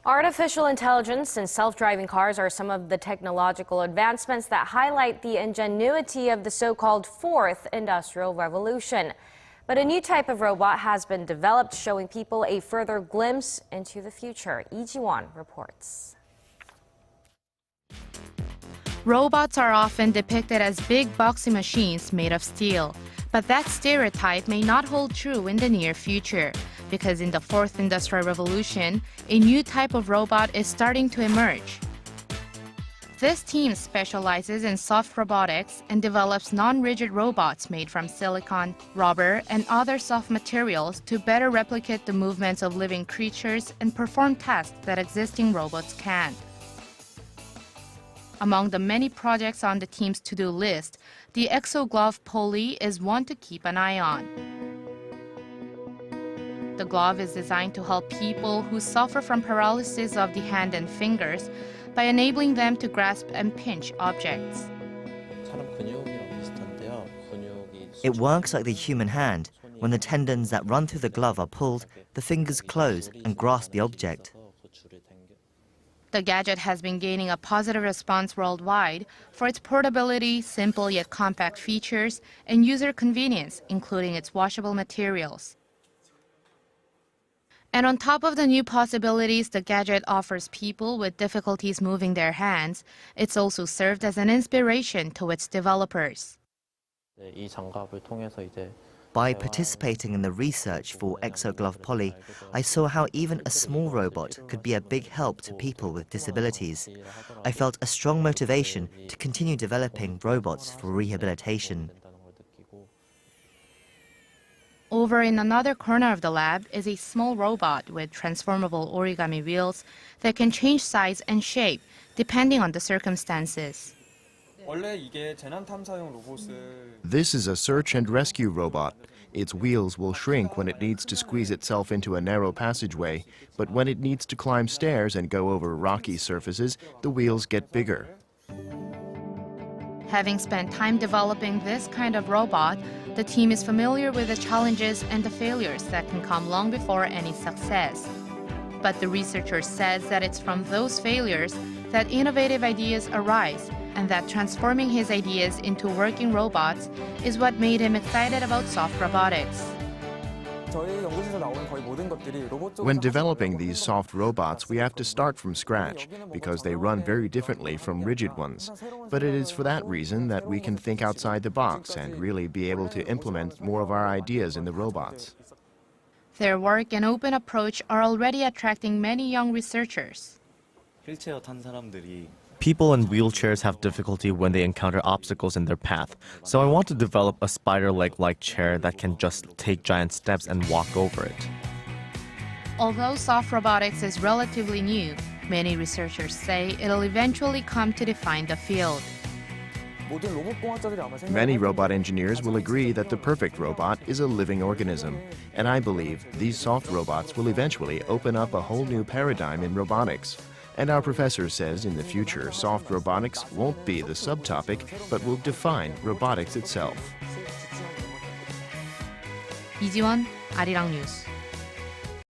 Artificial intelligence and self-driving cars are some of the technological advancements that highlight the ingenuity of the so-called fourth industrial revolution. But a new type of robot has been developed, showing people a further glimpse into the future. Lee Ji-won reports. Robots are often depicted as big boxy machines made of steel. But that stereotype may not hold true in the near future, because in the fourth industrial revolution, a new type of robot is starting to emerge. This team specializes in soft robotics and develops non-rigid robots made from silicone, rubber, and other soft materials to better replicate the movements of living creatures and perform tasks that existing robots can't. Among the many projects on the team's to-do list, the Exo-Glove Poly is one to keep an eye on. The glove is designed to help people who suffer from paralysis of the hand and fingers by enabling them to grasp and pinch objects. It works like the human hand. When the tendons that run through the glove are pulled, the fingers close and grasp the object. The gadget has been gaining a positive response worldwide for its portability, simple yet compact features, and user convenience, including its washable materials. And on top of the new possibilities the gadget offers people with difficulties moving their hands, it's also served as an inspiration to its developers. By participating in the research for Exo-Glove Poly, I saw how even a small robot could be a big help to people with disabilities. I felt a strong motivation to continue developing robots for rehabilitation. Over in another corner of the lab is a small robot with transformable origami wheels that can change size and shape depending on the circumstances. This is a search and rescue robot. Its wheels will shrink when it needs to squeeze itself into a narrow passageway, but when it needs to climb stairs and go over rocky surfaces, the wheels get bigger. Having spent time developing this kind of robot, the team is familiar with the challenges and the failures that can come long before any success. But the researcher says that it's from those failures that innovative ideas arise, and that transforming his ideas into working robots is what made him excited about soft robotics. When developing these soft robots, we have to start from scratch because they run very differently from rigid ones. But it is for that reason that we can think outside the box and really be able to implement more of our ideas in the robots. Their work and open approach are already attracting many young researchers. People in wheelchairs have difficulty when they encounter obstacles in their path, so I want to develop a spider leg-like chair that can just take giant steps and walk over it. Although soft robotics is relatively new, many researchers say it'll eventually come to define the field. Many robot engineers will agree that the perfect robot is a living organism, and I believe these soft robots will eventually open up a whole new paradigm in robotics. And our professor says in the future, soft robotics won't be the subtopic, but will define robotics itself. Lee Ji-won, Arirang News.